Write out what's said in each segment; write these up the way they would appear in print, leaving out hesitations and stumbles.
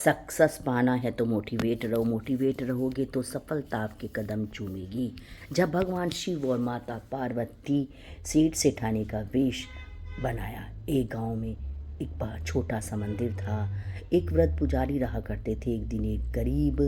Success पाना है तो मोटिवेट रहो, मोटिवेट रहोगे तो सफलता आपके कदम चूमेगी। जब भगवान शिव और माता पार्वती सीट से ठाने का वेश बनाया, एक गांव में एक बार छोटा सा मंदिर था। एक वृद्ध पुजारी रहा करते थे। एक दिन एक गरीब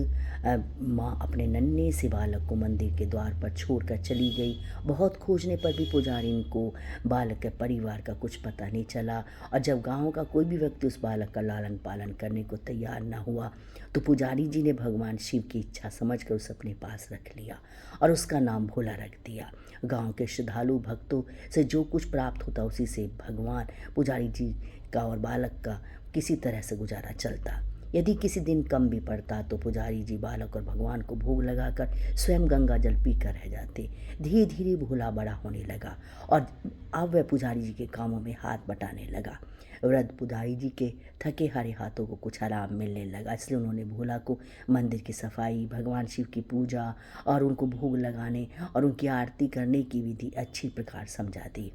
माँ अपने नन्हे से बालक को मंदिर के द्वार पर छोड़कर चली गई। बहुत खोजने पर भी पुजारी को बालक के परिवार का कुछ पता नहीं चला, और जब गांव का कोई भी व्यक्ति उस बालक का लालन पालन करने को तैयार न हुआ तो पुजारी जी ने भगवान शिव की इच्छा समझकर उसे अपने पास रख लिया और उसका नाम भोला रख दिया। गांव के श्रद्धालु भक्तों से जो कुछ प्राप्त होता उसी से भगवान पुजारी जी का और बालक का किसी तरह से गुजारा चलता। यदि किसी दिन कम भी पड़ता तो पुजारी जी बालक और भगवान को भोग लगाकर स्वयं गंगा जल पीकर रह जाते। धीरे धीरे भोला बड़ा होने लगा और अब वह पुजारी जी के कामों में हाथ बटाने लगा। वृद्ध पुजारी जी के थके हारे हाथों को कुछ आराम मिलने लगा, इसलिए उन्होंने भोला को मंदिर की सफाई, भगवान शिव की पूजा और उनको भोग लगाने और उनकी आरती करने की विधि अच्छी प्रकार समझा दी।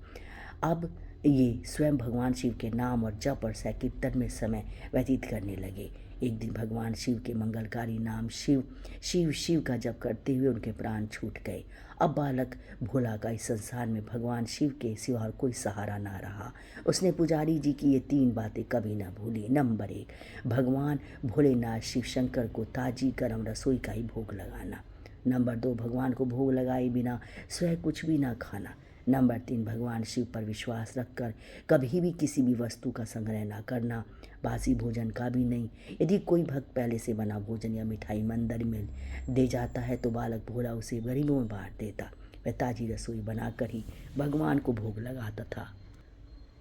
अब ये स्वयं भगवान शिव के नाम और जप और संकीर्तन में समय व्यतीत करने लगे। एक दिन भगवान शिव के मंगलकारी नाम शिव शिव शिव का जप करते हुए उनके प्राण छूट गए। अब बालक भोला का इस संसार में भगवान शिव के सिवा और कोई सहारा ना रहा। उसने पुजारी जी की ये 3 बातें कभी ना भूली। नंबर 1, भगवान भोलेनाथ शिव शंकर को ताजी गर्म रसोई का ही भोग लगाना। नंबर 2, भगवान को भोग लगाए बिना स्वयं कुछ भी ना खाना। नंबर 3, भगवान शिव पर विश्वास रखकर कभी भी किसी भी वस्तु का संग्रह ना करना, बासी भोजन का भी नहीं। यदि कोई भक्त पहले से बना भोजन या मिठाई मंदिर में दे जाता है तो बालक भोला उसे गरीबों में बांट देता। वह ताजी रसोई बनाकर ही भगवान को भोग लगाता था।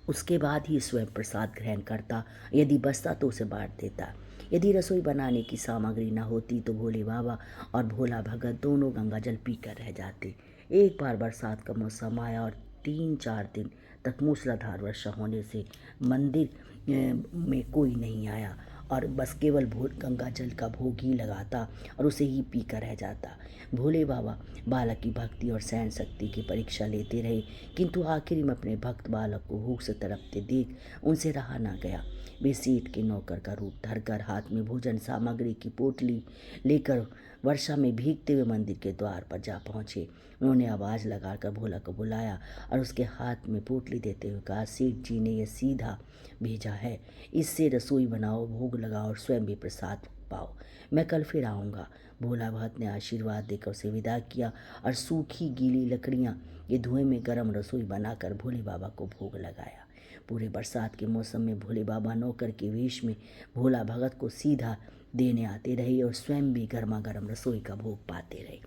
उसके बाद ही स्वयं प्रसाद ग्रहण करता, यदि बचता तो उसे बांट देता। यदि रसोई बनाने की सामग्री न होती तो भोले बाबा और भोला भगत दोनों गंगा जल पीकर रह जाते। एक बार बरसात का मौसम आया और 3-4 दिन तक मूसलाधार वर्षा होने से मंदिर में कोई नहीं आया और बस केवल गंगा जल का भोग ही लगाता और उसे ही पीकर रह जाता। भोले बाबा बालक की भक्ति और सहन शक्ति की परीक्षा लेते रहे, किंतु आखिर में अपने भक्त बालक को भूख से तड़पते देख उनसे रहा ना गया। वे सेठ के नौकर का रूप धरकर हाथ में भोजन सामग्री की पोटली लेकर वर्षा में भीगते हुए मंदिर के द्वार पर जा पहुँचे। उन्होंने आवाज़ लगाकर भोला को बुलाया और उसके हाथ में पोटली देते हुए कहा, सेठ जी ने यह सीधा भेजा है, इससे रसोई बनाओ, भोग लगाओ और स्वयं भी प्रसाद पाओ। मैं कल फिर आऊँगा। भोला भक्त ने आशीर्वाद देकर उसे विदा किया और सूखी गीली लकड़ियाँ के धुएं में गर्म रसोई बनाकर भोले बाबा को भोग लगाया। पूरे बरसात के मौसम में भोले बाबा नौकर के वेश में भोला भगत को सीधा देने आते रहे और स्वयं भी गर्मा गर्म रसोई का भोग पाते रहे।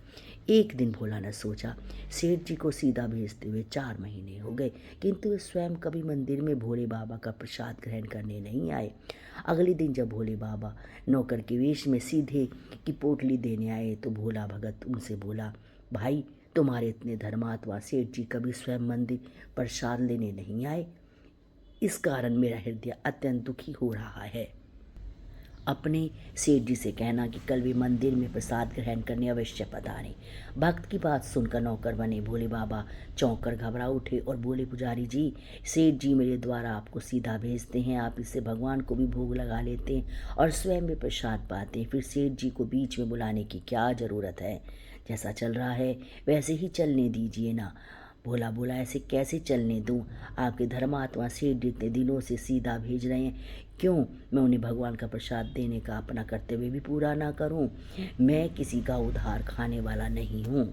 एक दिन भोला ने सोचा, सेठ जी को सीधा भेजते हुए 4 महीने हो गए, किंतु वे स्वयं कभी मंदिर में भोले बाबा का प्रसाद ग्रहण करने नहीं आए। अगले दिन जब भोले बाबा नौकर के वेश में सीधे की पोटली देने आए तो भोला भगत उनसे बोला, भाई तुम्हारे इतने धर्मात्मा सेठ जी कभी स्वयं मंदिर प्रसाद लेने नहीं आए। इस कारण मेरा हृदय अत्यंत दुखी हो रहा है। अपने सेठ जी से कहना कि कल भी मंदिर में प्रसाद ग्रहण करने अवश्य पधारें। भक्त की बात सुनकर नौकर बने भोले बाबा चौंक कर घबरा उठे और बोले, पुजारी जी, सेठ जी मेरे द्वारा आपको सीधा भेजते हैं, आप इससे भगवान को भी भोग लगा लेते हैं और स्वयं भी प्रसाद पाते हैं, फिर सेठ जी को बीच में बुलाने की क्या ज़रूरत है। जैसा चल रहा है वैसे ही चलने दीजिए ना। भोला बोला, ऐसे कैसे चलने दूँ? आपके धर्मात्मा सेठ जितने दिनों से सीधा भेज रहे हैं, क्यों मैं उन्हें भगवान का प्रसाद देने का अपना कर्तव्य भी पूरा ना करूं? मैं किसी का उधार खाने वाला नहीं हूं।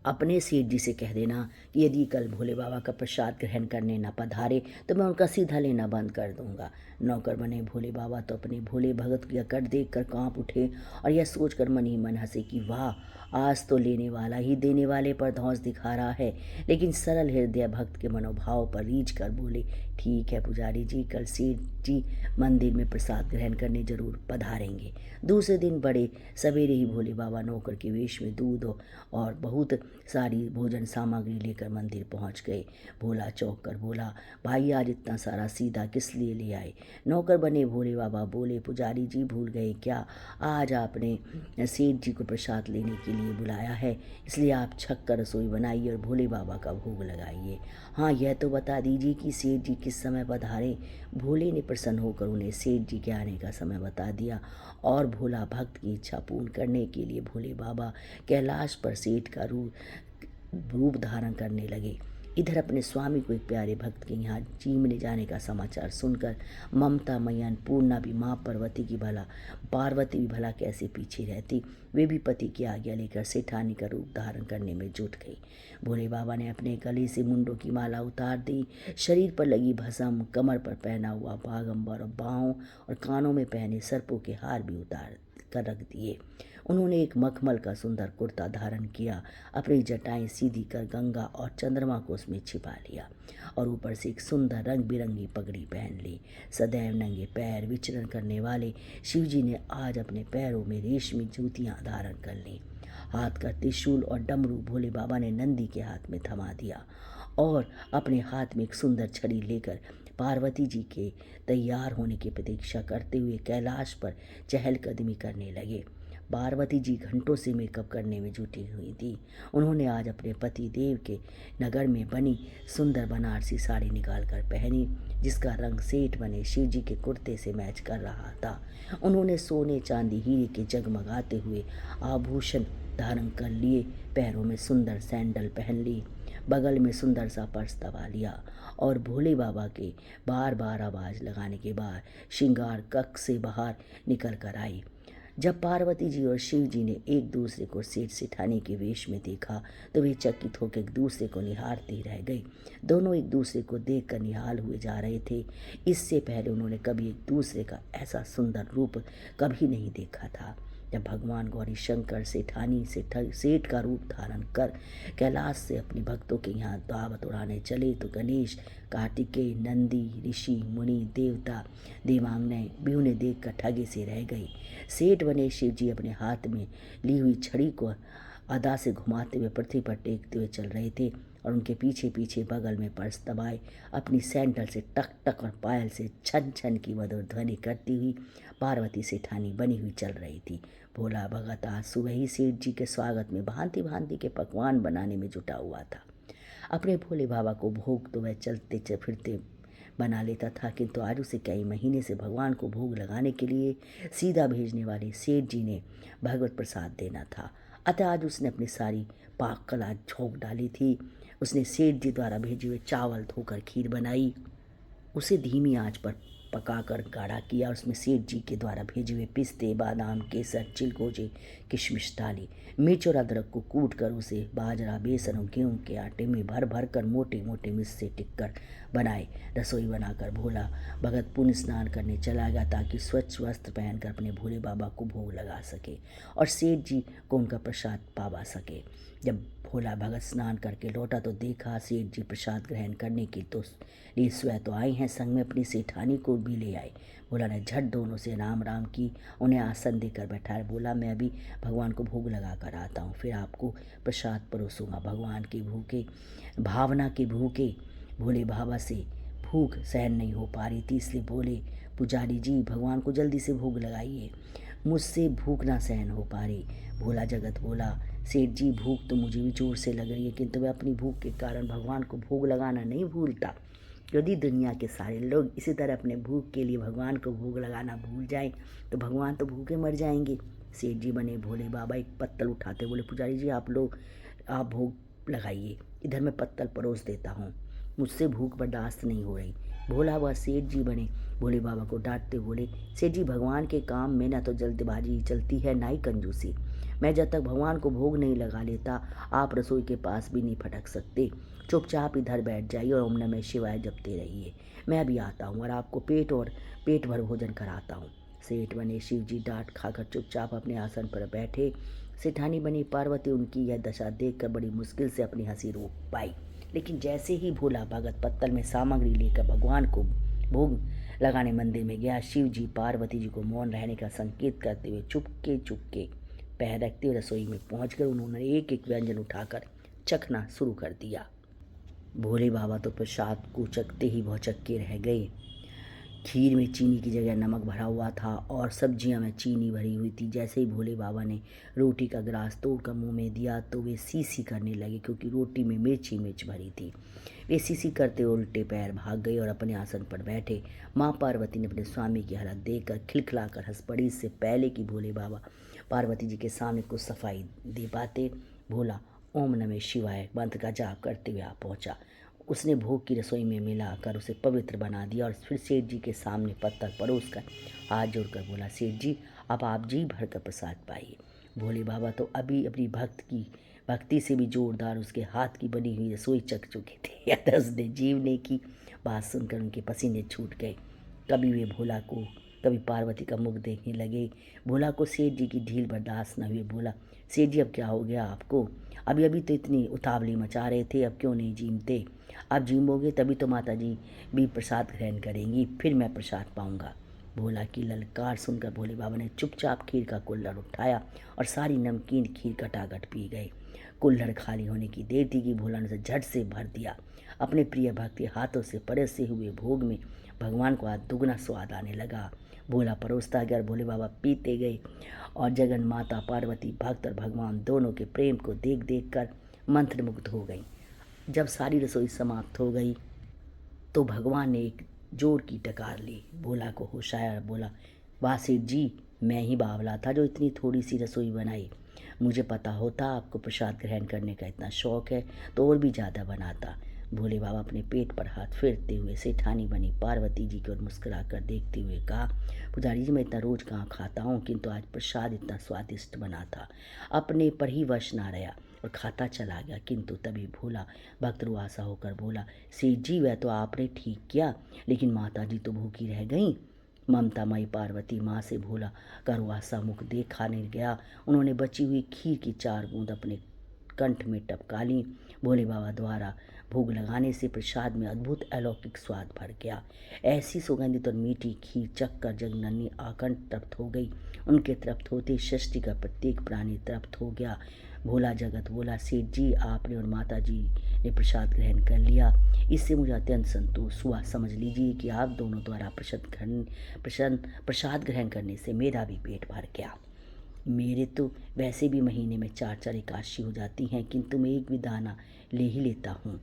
अपने सेठ जी से कह देना कि यदि कल भोले बाबा का प्रसाद ग्रहण करने न पधारे तो मैं उनका सीधा लेना बंद कर दूंगा। नौकर बने भोले बाबा तो अपने भोले भगत की अकड़ देख कर काँप उठे और यह सोचकर मन ही मन हंसे कि वाह, आज तो लेने वाला ही देने वाले पर धौंस दिखा रहा है। लेकिन सरल हृदय भक्त के मनोभाव पर रीझ कर बोले, ठीक है पुजारी जी, कल सेठ जी मंदिर में प्रसाद ग्रहण करने जरूर पधारेंगे। दूसरे दिन बड़े सवेरे ही भोले बाबा नौकर के वेश में दूध और बहुत सारी भोजन सामग्री लेकर मंदिर पहुंच गए। भोला चौंक कर बोला, भाई आज इतना सारा सीधा किस लिए ले आए? नौकर बने भोले बाबा बोले, पुजारी जी भूल गए क्या? आज आपने सेठ जी को प्रसाद लेने के लिए बुलाया है, इसलिए आप छक कर रसोई बनाइए और भोले बाबा का भोग लगाइए। हाँ, यह तो बता दीजिए कि सेठ जी किस समय पधारे। भोले ने प्रसन्न होकर उन्हें सेठ जी के आने का समय बता दिया और भोला भक्त की इच्छा पूर्ण करने के लिए भोले बाबा कैलाश पर सेठ का रूप धारण करने लगे। इधर अपने स्वामी को एक प्यारे भक्त के यहाँ चीमने जाने का समाचार सुनकर ममता मैयन पूर्णा भी माँ पार्वती भी भला कैसे पीछे रहती। वे भी पति की आज्ञा लेकर सेठानी का रूप धारण करने में जुट गई। भोले बाबा ने अपने गले से मुंडों की माला उतार दी, शरीर पर लगी भस्म, कमर पर पहना हुआ बागंबर और बाहों और कानों में पहने सर्पों के हार भी उतार कर रख दिए। उन्होंने एक मखमल का सुंदर कुर्ता धारण किया, अपनी जटाएं सीधी कर गंगा और चंद्रमा को उसमें छिपा लिया और ऊपर से एक सुंदर रंग बिरंगी पगड़ी पहन ली। सदैव नंगे पैर विचरण करने वाले शिवजी ने आज अपने पैरों में रेशमी जूतियां धारण कर ली। हाथ का त्रिशूल और डमरू भोले बाबा ने नंदी के हाथ में थमा दिया और अपने हाथ में एक सुंदर छड़ी लेकर पार्वती जी के तैयार होने की प्रतीक्षा करते हुए कैलाश पर चहलकदमी करने लगे। पार्वती जी घंटों से मेकअप करने में जुटी हुई थी। उन्होंने आज अपने पति देव के नगर में बनी सुंदर बनारसी साड़ी निकाल कर पहनी, जिसका रंग सेठ बने शिव जी के कुर्ते से मैच कर रहा था। उन्होंने सोने चांदी हीरे के जगमगाते हुए आभूषण धारण कर लिए, पैरों में सुंदर सैंडल पहन ली, बगल में सुंदर सा पर्स दबा लिया और भोले बाबा के बार बार आवाज़ लगाने के बाद श्रृंगार कक्ष से बाहर निकल कर आई। जब पार्वती जी और शिव जी ने एक दूसरे को सेठ सेठानी के वेश में देखा तो वे चकित होकर एक दूसरे को निहारते रह गए। दोनों एक दूसरे को देखकर निहाल हुए जा रहे थे। इससे पहले उन्होंने कभी एक दूसरे का ऐसा सुंदर रूप कभी नहीं देखा था। जब भगवान गौरी शंकर सेठानी से सेठ का रूप धारण कर कैलाश से अपने भक्तों के यहाँ दावत उड़ाने चले तो गणेश, कार्तिकेय, नंदी, ऋषि, मुनि, देवता, देवांगनाएं भी उन्हें देख कर ठगे से रह गई। सेठ बने शिव जी अपने हाथ में ली हुई छड़ी को अदा से घुमाते हुए पृथ्वी पर टेकते हुए चल रहे थे और उनके पीछे पीछे बगल में पर्स दबाए अपनी सैंडल से टक टक और पायल से छन छन की मधुर ध्वनि करती हुई पार्वती सेठानी बनी हुई चल रही थी। भोला भगत आज सुबह ही सेठ जी के स्वागत में भांति भांति के पकवान बनाने में जुटा हुआ था। अपने भोले बाबा को भोग तो वह चलते फिरते बना लेता था, किंतु आज उसे कई महीने से भगवान को भोग लगाने के लिए सीधा भेजने वाले सेठ जी ने भगवत प्रसाद देना था। अतः आज उसने अपनी सारी पाक कला झोंक डाली थी। उसने सेठ जी द्वारा भेजे हुए चावल धोकर खीर बनाई, उसे धीमी आंच पर पकाकर गाढ़ा किया। उसमें सेठ जी के द्वारा भेजे हुए पिस्ते, बादाम, केसर, चिलगोजे, किशमिश डाली। मिर्च और अदरक को कूट कर उसे बाजरा, बेसन और गेहूं के आटे में भर भर कर मोटे मोटे मिस्से टिक्कर बनाए। रसोई बनाकर भोला भगत पुण्य स्नान करने चला गया ताकि स्वच्छ वस्त्र पहनकर अपने भोले बाबा को भोग लगा सके और सेठ जी को उनका प्रसाद पावा सके। जब भोला भगत स्नान करके लौटा तो देखा सेठ जी प्रसाद ग्रहण करने की तो लिए स्वयं तो आए हैं, संग में अपनी सेठानी को भी ले आए। भोला ने झट दोनों से राम राम की, उन्हें आसन देकर बैठाया। बोला, मैं अभी भगवान को भोग लगा कर आता हूँ, फिर आपको प्रसाद परोसूंगा। भगवान के भूखे, भावना के भूखे भोले बाबा से भूख सहन नहीं हो पा रही थी, इसलिए बोले, पुजारी जी भगवान को जल्दी से भोग लगाइए, मुझसे भूख ना सहन हो पा रही। भोला जगत बोला, सेठ जी भूख तो मुझे भी जोर से लग रही है, किंतु मैं अपनी भूख के कारण भगवान को भोग लगाना नहीं भूलता। यदि दुनिया के सारे लोग इसी तरह अपने भूख के लिए भगवान को भोग लगाना भूल जाएं तो भगवान तो भूखे मर जाएंगे। सेठ जी बने भोले बाबा एक पत्तल उठाते बोले, पुजारी जी आप भोग लगाइए, इधर मैं पत्तल परोस देता हूँ, मुझसे भूख बर्दाश्त नहीं हो रही। भोला व सेठ जी बने भोले बाबा को डांटते बोले, सेठ जी भगवान के काम में ना तो जल्दबाजी चलती है ना ही कंजूसी। मैं जब तक भगवान को भोग नहीं लगा लेता आप रसोई के पास भी नहीं फटक सकते। चुपचाप इधर बैठ जाइए और ओम नमः शिवाय जपते रहिए, मैं अभी आता हूँ और आपको पेट भर भोजन कराता हूँ। सेठ बने शिव जी डांट खाकर चुपचाप अपने आसन पर बैठे। सेठानी बनी पार्वती उनकी यह दशा देखकर बड़ी मुश्किल से अपनी हंसी रोक पाई, लेकिन जैसे ही भोला भगत पत्तल में सामग्री लेकर भगवान को भोग लगाने मंदिर में गया, शिव जी पार्वती जी को मौन रहने का संकेत करते हुए चुपके चुपके पैर रखते हुए रसोई में पहुंचकर उन्होंने एक एक व्यंजन उठाकर चखना शुरू कर दिया। भोले बाबा तो प्रसाद को चखते ही भौचक्के रह गए। खीर में चीनी की जगह नमक भरा हुआ था और सब्जियां में चीनी भरी हुई थी। जैसे ही भोले बाबा ने रोटी का गिलास तोड़कर मुंह में दिया तो वे सी करने लगे, क्योंकि रोटी में मिर्च ही मिर्च भरी थी। वे सी करते उल्टे पैर भाग गए और अपने आसन पर बैठे। माँ पार्वती ने अपने स्वामी की हालत देखकर खिलखिलाकर हंस पड़ी। इससे पहले कि भोले बाबा पार्वती जी के सामने कुछ सफाई दे पाते, भोला ओम नमः शिवाय मंत्र का जाप करते हुए आ पहुँचा। उसने भोग की रसोई में मिलाकर उसे पवित्र बना दिया और फिर सेठ जी के सामने पत्थर परोस कर हाथ जोड़कर बोला, सेठ जी अब आप जी भर कर प्रसाद पाइए। भोले बाबा तो अभी अपनी भक्ति से भी जोरदार उसके हाथ की बनी हुई रसोई चख चुके थे। अतः ने जीव ने की बात सुनकर उनके पसीने छूट गए। कभी वे भोला को कभी पार्वती का मुख देखने लगे। भोला को सेठ जी की ढील बर्दाश्त न हुई। बोला, सेठ जी अब क्या हो गया आपको? अभी अभी तो इतनी उतावली मचा रहे थे, अब क्यों नहीं जीमते? आप जीमोगे तभी तो माता जी भी प्रसाद ग्रहण करेंगी, फिर मैं प्रसाद पाऊंगा। भोला की ललकार सुनकर भोले बाबा ने चुपचाप खीर का कुल्हड़ उठाया और सारी नमकीन खीर कटाकट पी गए। कुल्हड़ खाली होने की देर थी कि भोला ने उसे झट से भर दिया। अपने प्रिय भक्त के हाथों से परोसे हुए भोग में भगवान को आज दुगना स्वाद आने लगा। भोला परोसता गया और भोले बाबा पीते गए और जगन माता पार्वती भक्त और भगवान दोनों के प्रेम को देख देख कर मंत्रमुग्ध हो गई। जब सारी रसोई समाप्त हो गई तो भगवान ने एक जोर की टकार ली, भोला को होशाया और बोला, वाह सेठ जी, मैं ही बावला था जो इतनी थोड़ी सी रसोई बनाई। मुझे पता होता आपको प्रसाद ग्रहण करने का इतना शौक है तो और भी ज़्यादा बनाता। भोले बाबा अपने पेट पर हाथ फेरते हुए सेठानी बनी पार्वती जी की ओर मुस्कुरा कर देखते हुए कहा, पुजारी जी मैं इतना रोज़ कहाँ खाता हूँ, किंतु आज प्रसाद इतना स्वादिष्ट बना था, अपने पर ही वश ना रहा और खाता चला गया। किंतु तभी भोला भक्त रुआसा होकर बोला, सेठ जी वह तो आपने ठीक किया, लेकिन माता जी तो भूखी रह गईं। ममता मई पार्वती माँ से भोला का रुआसा मुख देखा नहीं गया। उन्होंने बची हुई खीर की 4 बूंद अपने कंठ में टपका ली। भोले बाबा द्वारा भोग लगाने से प्रसाद में अद्भुत अलौकिक स्वाद भर गया। ऐसी सुगंधित और मीठी खीर चखकर जगनन्नी आकंठ तृप्त हो गई। उनके तृप्त होते सृष्टि का प्रत्येक प्राणी तृप्त हो गया। भोला जगत बोला, सेठ जी आपने और माता जी ने प्रसाद ग्रहण कर लिया, इससे मुझे अत्यंत संतोष हुआ। समझ लीजिए कि आप दोनों द्वारा प्रसाद ग्रहण करने से मेरा भी पेट भर गया। मेरे तो वैसे भी महीने में 4 एकादशी हो जाती हैं, किंतु मैं एक भी दाना ले ही लेता हूँ,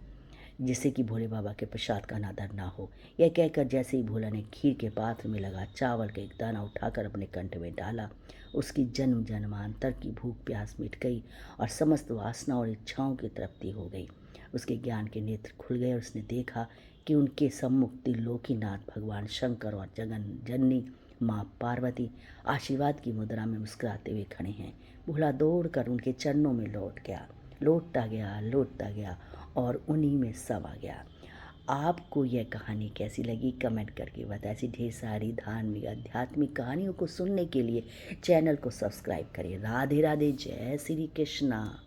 जिससे कि भोले बाबा के प्रसाद का अनादर ना हो। यह कहकर जैसे ही भोला ने खीर के पात्र में लगा चावल का एक दाना उठाकर अपने कंठ में डाला, उसकी जन्म जन्मांतर की भूख प्यास मिट गई और समस्त वासना और इच्छाओं की तृप्ति हो गई। उसके ज्ञान के नेत्र खुल गए और उसने देखा कि उनके सम्मुख त्रिलोकीनाथ भगवान शंकर और जगन जननी माँ पार्वती आशीर्वाद की मुद्रा में मुस्कुराते हुए खड़े हैं। भोला दौड़कर उनके चरणों में लौटता गया और उन्हीं में समा गया। आपको यह कहानी कैसी लगी कमेंट करके बताएं। ऐसी ढेर सारी धार्मिक आध्यात्मिक कहानियों को सुनने के लिए चैनल को सब्सक्राइब करें। राधे राधे, जय श्री कृष्णा।